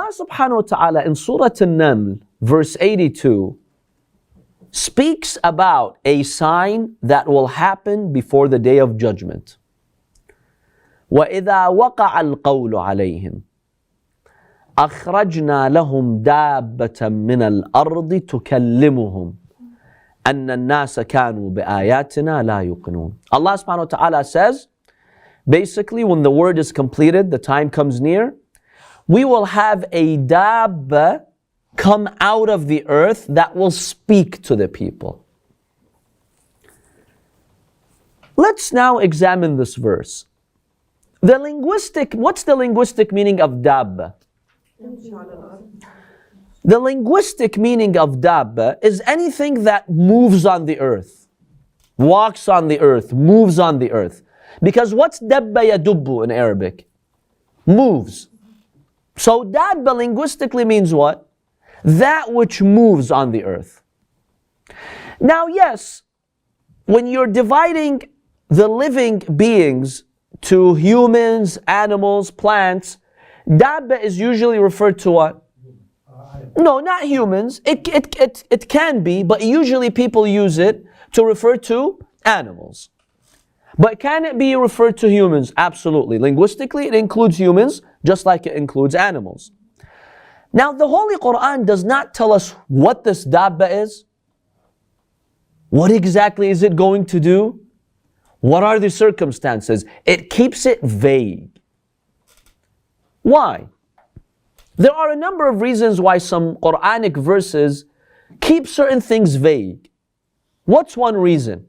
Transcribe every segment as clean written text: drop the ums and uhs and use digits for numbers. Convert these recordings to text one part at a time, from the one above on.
Allah subhanahu wa ta'ala in Surah An-Naml, verse 82, speaks about a sign that will happen before the day of judgment. وَإِذَا وَقَعَ الْقَوْلُ عَلَيْهِمْ أَخْرَجْنَا لَهُمْ دَابَّةً مِّنَ الْأَرْضِ تُكَلِّمُهُمْ أَنَّ النَّاسَ كَانُوا بِآيَاتِنَا لَا يُقِنُونَ. Allah subhanahu wa ta'ala says, basically when the word is completed, the time comes near, we will have a Daabba come out of the earth that will speak to the people. Let's now examine this verse. What's the linguistic meaning of Daabba? The linguistic meaning of Daabba is anything that moves on the earth, walks on the earth, moves on the earth. Because what's Dabba yadubbu in Arabic? Moves. So Daabba linguistically means what? That which moves on the earth. Now yes, when you're dividing the living beings to humans, animals, plants, Daabba is usually referred to what? No, not humans. It can be, but usually people use it to refer to animals. But can it be referred to humans? Absolutely. Linguistically, it includes humans, just like it includes animals. Now, the Holy Quran does not tell us what this Daabba is. What exactly is it going to do? What are the circumstances? It keeps it vague. Why? There are a number of reasons why some Quranic verses keep certain things vague. What's one reason?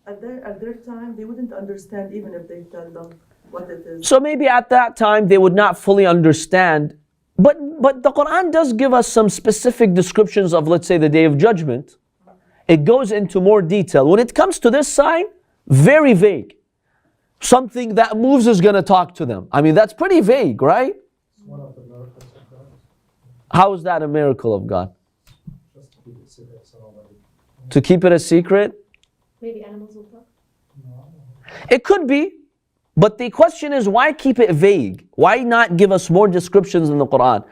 At their time, they wouldn't understand even if they tell them what it is. So maybe at that time they would not fully understand. But the Quran does give us some specific descriptions of, let's say, the Day of Judgment. It goes into more detail. When it comes to this sign, very vague. Something that moves is going to talk to them. I mean, that's pretty vague, right? It's one of the miracles of God. How is that a miracle of God? Just to keep it secret, so nobody. To keep it a secret? Maybe animals will talk. No. It could be. But the question is, why keep it vague? Why not give us more descriptions in the Quran?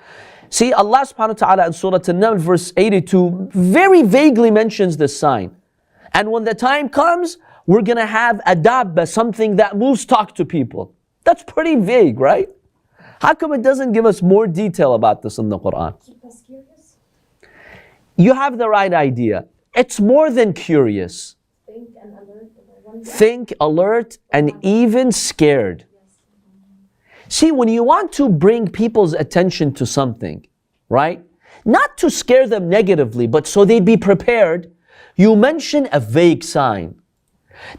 See, Allah subhanahu wa ta'ala in Surah An-Naml verse 82 very vaguely mentions this sign. And when the time comes, we're going to have a Daabba, something that moves, talk to people. That's pretty vague, right? How come it doesn't give us more detail about this in the Quran? Keep us curious. You have the right idea. It's more than curious. Think and alert. Think, alert, and even scared. See, when you want to bring people's attention to something, right? Not to scare them negatively, but so they'd be prepared, you mention a vague sign.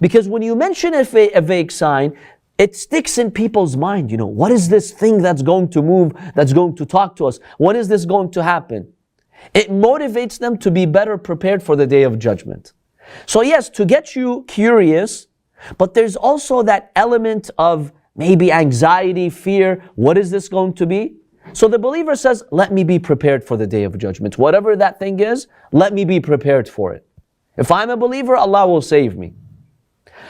Because when you mention a vague sign, it sticks in people's mind. You know, what is this thing that's going to move, that's going to talk to us? When is this going to happen? It motivates them to be better prepared for the Day of Judgment. So yes, to get you curious, but there's also that element of maybe anxiety, fear. What is this going to be? So the believer says, let me be prepared for the Day of Judgment. Whatever that thing is, let me be prepared for it. If I'm a believer, Allah will save me.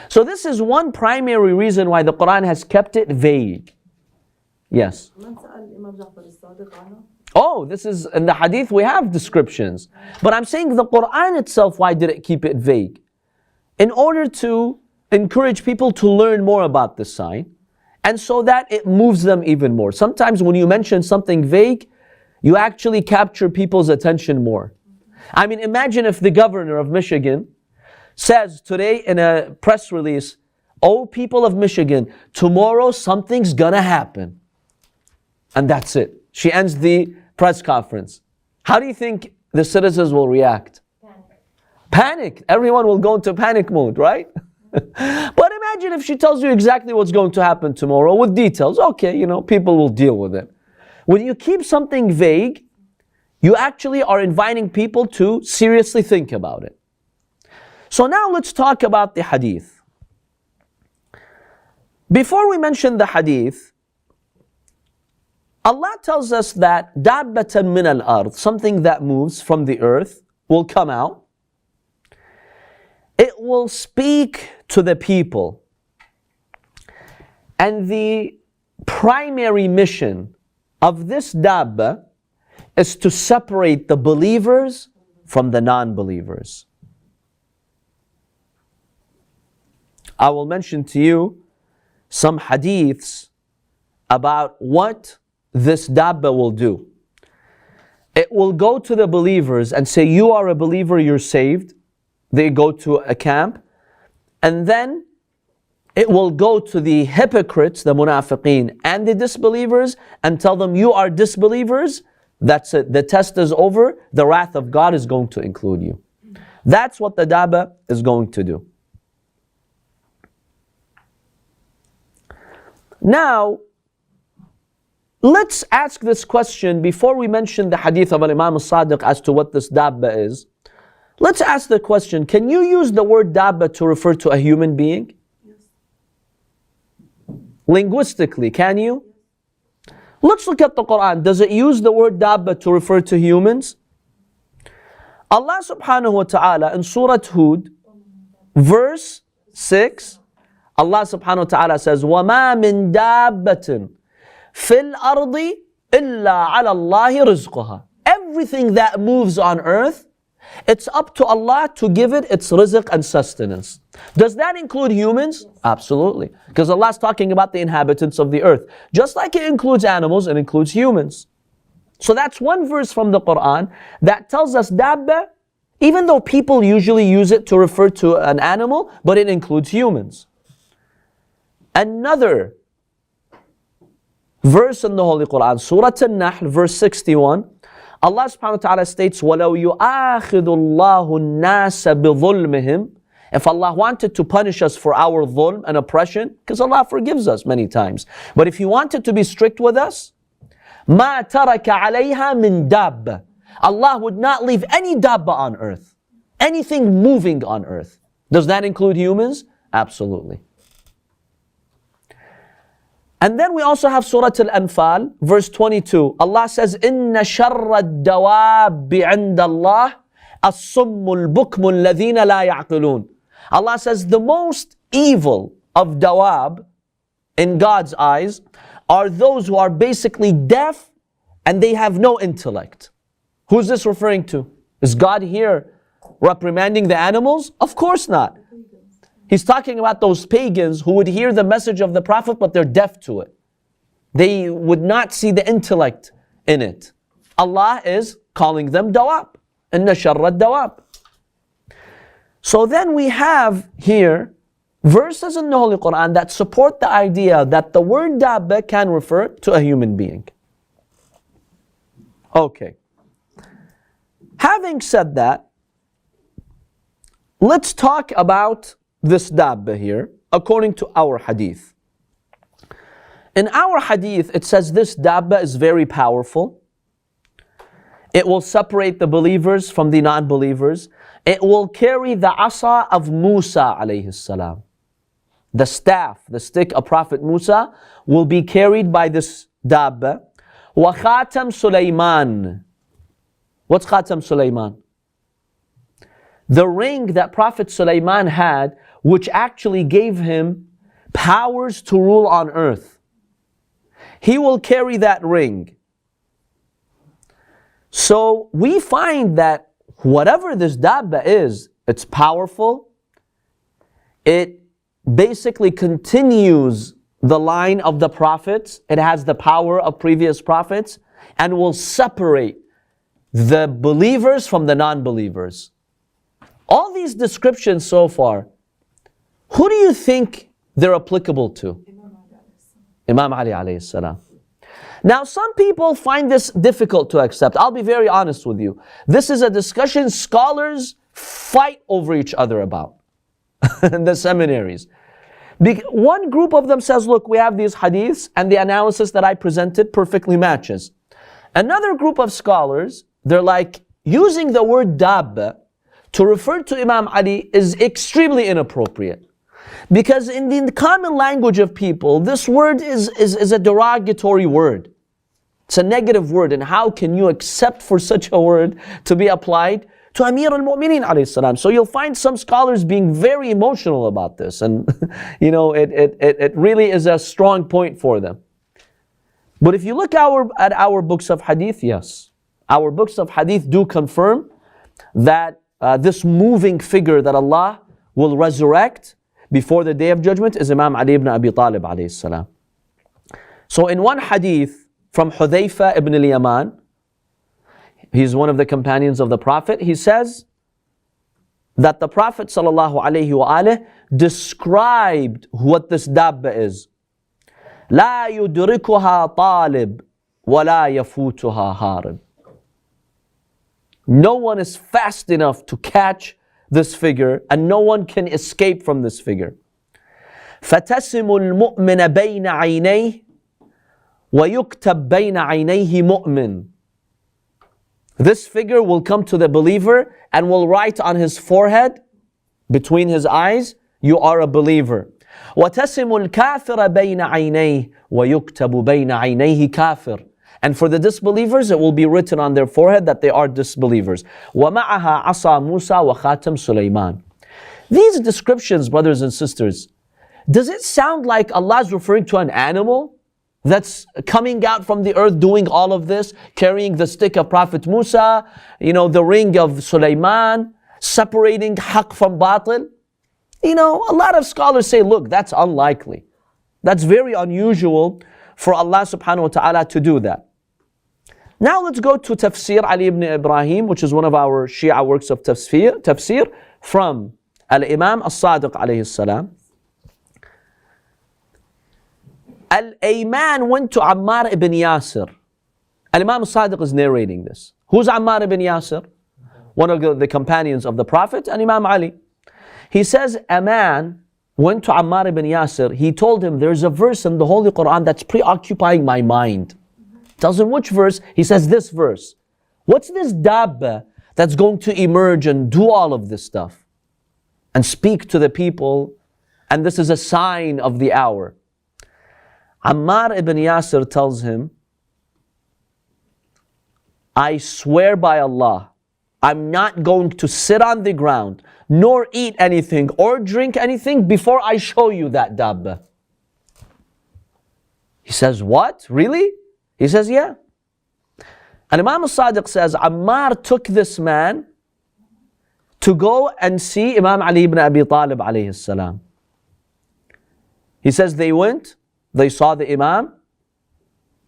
So this is one primary reason why the Quran has kept it vague. Yes. Oh, this is in the Hadith we have descriptions. But I'm saying the Quran itself, why did it keep it vague? In order to encourage people to learn more about this sign, and so that it moves them even more. Sometimes when you mention something vague, you actually capture people's attention more. I mean, imagine if the governor of Michigan says today in a press release, "Oh, people of Michigan, tomorrow something's gonna happen." And that's it. She ends the press conference. How do you think the citizens will react? Panic. Everyone will go into panic mode, right? But imagine if she tells you exactly what's going to happen tomorrow with details. Okay, you know, people will deal with it. When you keep something vague, you actually are inviting people to seriously think about it. So now let's talk about the Hadith. Before we mention the Hadith, Allah tells us that Daabbat al-Ard, something that moves from the earth, will come out. It will speak to the people. And the primary mission of this Daabba is to separate the believers from the non-believers. I will mention to you some hadiths about what this Daabba will do. It will go to the believers and say, you are a believer, you're saved. They go to a camp. And then it will go to the hypocrites, the munafiqeen, and the disbelievers and tell them, you are disbelievers. That's it. The test is over. The wrath of God is going to include you. That's what the Daabba is going to do. Now, let's ask this question before we mention the hadith of Imam al-Sadiq as to what this Daabba is. Let's ask the question, can you use the word Daabba to refer to a human being? Yes. Linguistically, can you? Let's look at the Quran. Does it use the word Daabba to refer to humans? Allah subhanahu wa ta'ala in Surah Hud, verse 6, Allah subhanahu wa ta'ala says, وَمَا مِن دَابَّةٍ فِي الْأَرْضِ إِلَّا عَلَى اللَّهِ رِزْقُهَا. Everything that moves on earth, it's up to Allah to give it its rizq and sustenance. Does that include humans? Yes. Absolutely. Because Allah is talking about the inhabitants of the earth. Just like it includes animals, it includes humans. So that's one verse from the Quran that tells us Daabba, even though people usually use it to refer to an animal, but it includes humans. Another verse in the Holy Quran, Surah An-Nahl, verse 61, Allah subhanahu wa ta'ala states, وَلَوْ يُؤَاخِذُ اللَّهُ النَّاسَ بِظُلْمِهِمْ. If Allah wanted to punish us for our dhulm and oppression, because Allah forgives us many times, but if He wanted to be strict with us, مَا تَرَكَ عَلَيْهَا مِن دَابَّةٍ. Allah would not leave any Daabba on earth, anything moving on earth. Does that include humans? Absolutely. And then we also have Surah Al-Anfal, verse 22. Allah says, إِنَّ شَرَّ الدَّوَابِّ عِنْدَ اللَّهِ الصُّمُّ الْبُكْمُ الَّذِينَ لَا يَعْقِلُونَ. Allah says, the most evil of dawab in God's eyes are those who are basically deaf and they have no intellect. Who's this referring to? Is God here reprimanding the animals? Of course not. He's talking about those pagans who would hear the message of the Prophet, but they're deaf to it. They would not see the intellect in it. Allah is calling them dawab. Inna sharra dawab. So then we have here verses in the Holy Quran that support the idea that the word Daabba can refer to a human being. Okay. Having said that, let's talk about this Daabba here, according to our hadith. In our hadith, it says this Daabba is very powerful. It will separate the believers from the non-believers. It will carry the asa of Musa alayhi salam. The staff, the stick of Prophet Musa will be carried by this Daabba. Wa khatam Sulaiman. What's khatam Sulaiman? The ring that Prophet Sulaiman had, which actually gave him powers to rule on earth. He will carry that ring. So we find that whatever this Daabba is, it's powerful. It basically continues the line of the prophets. It has the power of previous prophets and will separate the believers from the non-believers. All these descriptions so far, who do you think they're applicable to? Imam Ali alayhi salam. Now some people find this difficult to accept. I'll be very honest with you. This is a discussion scholars fight over each other about in the seminaries. One group of them says, look, we have these hadiths and the analysis that I presented perfectly matches. Another group of scholars, they're like, using the word Daabba to refer to Imam Ali is extremely inappropriate. Because in the common language of people, this word is a derogatory word. It's a negative word, and how can you accept for such a word to be applied to Amir al-Mu'mineen alayhi salam? So you'll find some scholars being very emotional about this, and you know, it really is a strong point for them. But if you look at our books of hadith, yes, our books of hadith do confirm that this moving figure that Allah will resurrect before the Day of Judgment is Imam Ali ibn Abi Talib alayhi salam. So in one hadith from Hudhayfa ibn al-Yaman, he's one of the companions of the Prophet, he says that the Prophet sallallahu alayhi wa described what this Daabba is. لا يدركها طالب ولا يفوتها هارب. No one is fast enough to catch this figure, and no one can escape from this figure. فتسم المؤمن بين عينيه ويكتب بين عينيه مؤمن. This figure will come to the believer and will write on his forehead, between his eyes, you are a believer. وتسم الكافر بين عينيه ويكتب بين عينيه كافر. And for the disbelievers, it will be written on their forehead that they are disbelievers. وَمَعَهَا عَصَى مُوسَى وَخَاتَمْ سُلَيْمَانَ. These descriptions, brothers and sisters, does it sound like Allah is referring to an animal that's coming out from the earth doing all of this, carrying the stick of Prophet Musa, the ring of Sulaiman, separating haqq from batil? A lot of scholars say, look, that's unlikely. That's very unusual for Allah subhanahu wa ta'ala to do that. Now let's go to Tafsir Ali ibn Ibrahim, which is one of our Shia works of tafsir from Al-Imam As-Sadiq alayhi salam. Al-Ayman went to Ammar ibn Yasir. Al-Imam As-Sadiq is narrating this. Who's Ammar ibn Yasir? One of the companions of the Prophet and Imam Ali. He says a man went to Ammar ibn Yasir. He told him, there's a verse in the Holy Quran that's preoccupying my mind. Tells him which verse? He says this verse. What's this Daabba that's going to emerge and do all of this stuff and speak to the people, and this is a sign of the hour? Ammar ibn Yasir tells him, I swear by Allah, I'm not going to sit on the ground nor eat anything or drink anything before I show you that Daabba. He says, what? Really? He says, yeah. And Imam al-Sadiq says, Ammar took this man to go and see Imam Ali ibn Abi Talib alayhi salam. He says they went, they saw the Imam.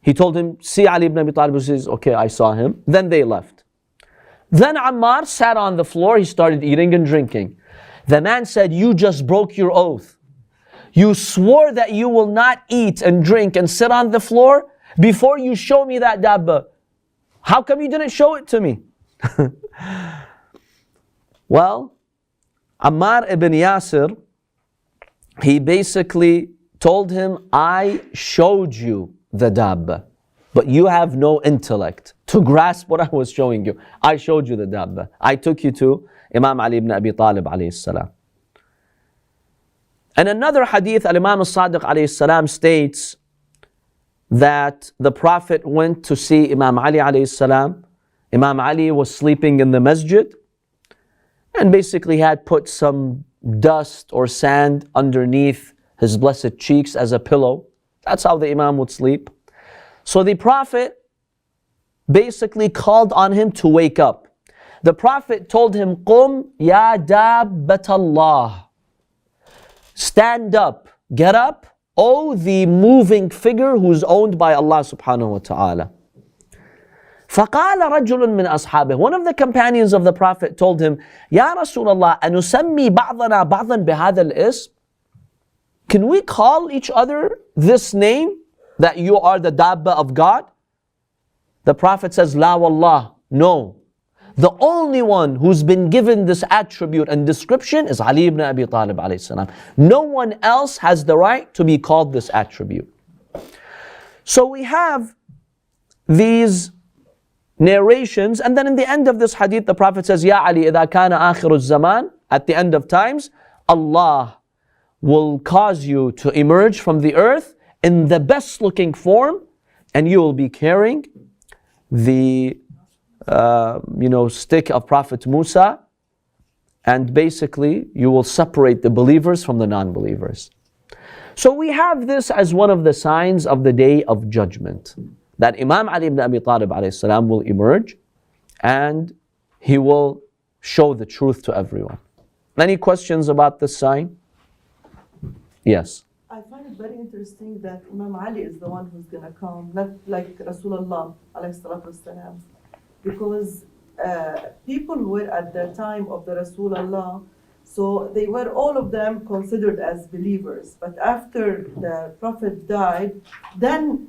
He told him, see Ali ibn Abi Talib. He says, okay, I saw him. Then they left. Then Ammar sat on the floor. He started eating and drinking. The man said, you just broke your oath. You swore that you will not eat and drink and sit on the floor before you show me that Daabba. How come you didn't show it to me? Well, Ammar ibn Yasir, he basically told him, I showed you the Daabba, but you have no intellect to grasp what I was showing you. I showed you the Daabba. I took you to Imam Ali ibn Abi Talib alayhi salam. And another hadith, Al-Imam As-Sadiq alayhi salam states that the Prophet went to see Imam Ali alayhi salam. Imam Ali was sleeping in the masjid and basically had put some dust or sand underneath his blessed cheeks as a pillow. That's how the Imam would sleep. So the Prophet basically called on him to wake up. The Prophet told him, Qum ya Daabbat al-Ard. Stand up, get up, O the moving figure who's owned by Allah subhanahu wa ta'ala. فَقَالَ رَجُلٌ مِّنْ أَصْحَابِهِ. One of the companions of the Prophet told him, Ya Rasulullah, أَنُسَمِّي بَعْضَنَا بَعْضًا بِهَذَا الْإِسْمِ. Can we call each other this name, that you are the Daabba of God? The Prophet says, La wallah, no. The only one who's been given this attribute and description is Ali ibn Abi Talib alayhi salam. No one else has the right to be called this attribute. So we have these narrations, and then in the end of this hadith, the Prophet says, Ya Ali, إِذَا كَانَ آخِرُ الزَّمَانِ. At the end of times, Allah will cause you to emerge from the earth in the best looking form, and you will be carrying the stick of Prophet Musa, and basically you will separate the believers from the non-believers. So we have this as one of the signs of the day of judgment, that Imam Ali ibn Abi Talib alayhi salam will emerge and he will show the truth to everyone. Any questions about this sign? Yes. I find it very interesting that Imam Ali is the one who's going to come, not like Rasulullah alayhi salatu wasalam. Because people who were at the time of the Rasulullah, so they were all of them considered as believers. But after the Prophet died, then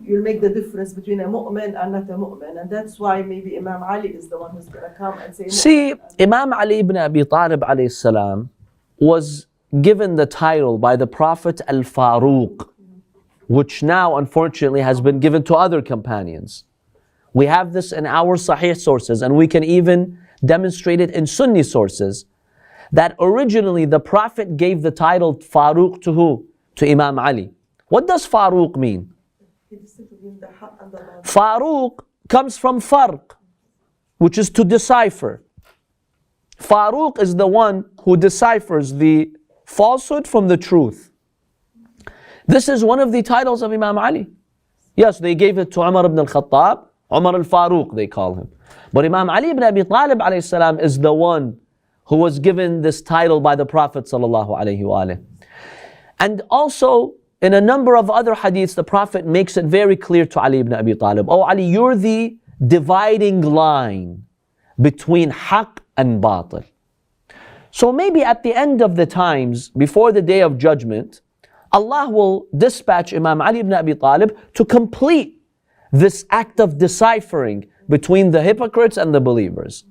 you'll make the difference between a mu'min and not a mu'min. And that's why maybe Imam Ali is the one who's going to come and say, see, Imam Ali ibn Abi Talib alayhi salam was given the title by the Prophet Al-Farooq, which now unfortunately has been given to other companions. We have this in our Sahih sources, and we can even demonstrate it in Sunni sources, that originally the Prophet gave the title Farooq to who? To Imam Ali. What does Farooq mean? Farooq comes from farq, which is to decipher. Farooq is the one who deciphers the falsehood from the truth. This is one of the titles of Imam Ali. Yes, they gave it to Umar ibn al-Khattab, Umar al-Farooq they call him. But Imam Ali ibn Abi Talib alayhi salam is the one who was given this title by the Prophet sallallahu alayhi wa alayhi. And also in a number of other hadiths, the Prophet makes it very clear to Ali ibn Abi Talib, oh Ali, you're the dividing line between haqq and batil. So maybe at the end of the times, before the day of judgment, Allah will dispatch Imam Ali ibn Abi Talib to complete this act of deciphering between the hypocrites and the believers.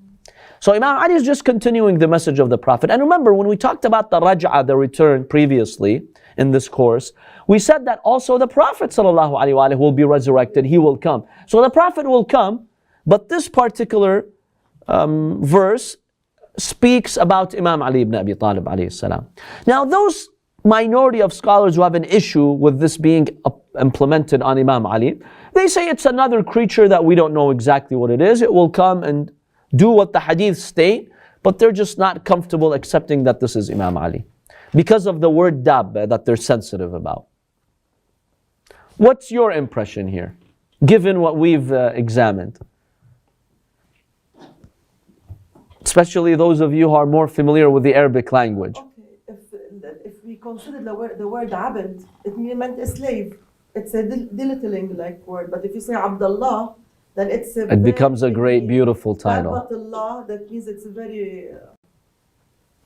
So Imam Ali is just continuing the message of the Prophet. And remember, when we talked about the raj'ah, the return previously in this course, we said that also the Prophet sallallahu alaihi wasallam will be resurrected, he will come. So the Prophet will come, but this particular verse speaks about Imam Ali ibn Abi Talib alayhi salam. Now those minority of scholars who have an issue with this being implemented on Imam Ali, they say it's another creature that we don't know exactly what it is. It will come and do what the hadiths state, but they're just not comfortable accepting that this is Imam Ali because of the word Daabba that they're sensitive about. What's your impression here, given what we've examined? Especially those of you who are more familiar with the Arabic language. Okay, if we consider the word abd, it meant a slave. It's a belittling like word. But if you say Abdullah, then it becomes a great, beautiful title. Daabbat al-Ard, that means it's a very...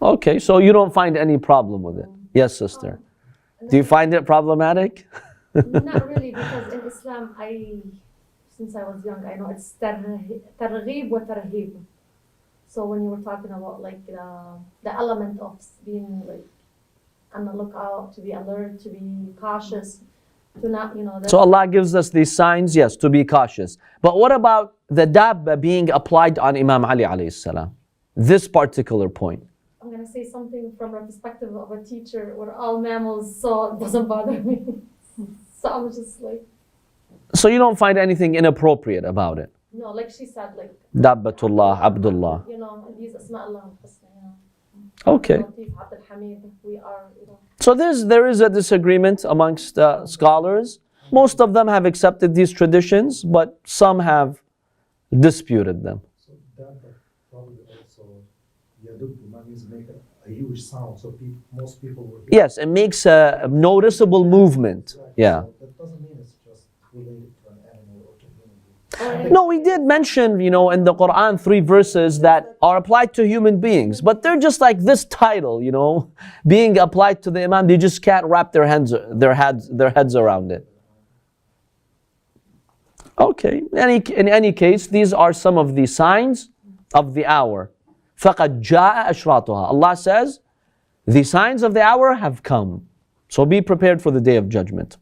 Okay, so you don't find any problem with it? Yes, sister. Do you find it problematic? Not really, because in Islam, since I was young, I know it's targhib wa tarhib. So when you were talking about like the element of being like on the lookout, to be alert, to be cautious, to not, So Allah gives us these signs, yes, to be cautious. But what about the Daabba being applied on Imam Ali alayhi salam? This particular point. I'm going to say something from a perspective of a teacher. We're all mammals, so it doesn't bother me. So I'm just like... So you don't find anything inappropriate about it? No, like she said, like... Dabbatullah, Abdullah. These Asma'Allah. Okay. We are, So there is a disagreement amongst scholars. Most of them have accepted these traditions, but some have disputed them. So that probably also yadubbu means make a huge sound. So most people will hear. Yes, it makes a noticeable movement. Right. Yeah. So that doesn't mean it's just related to an animal or to human being. No, we did mention, in the Quran 3 verses that are applied to human beings, but they're just like this title, being applied to the Imam. They just can't wrap their heads around it. Okay. In any case, these are some of the signs of the hour. فَقَدْ جَاءَ أَشْرَاطُهَا. Allah says, the signs of the hour have come. So be prepared for the day of judgment.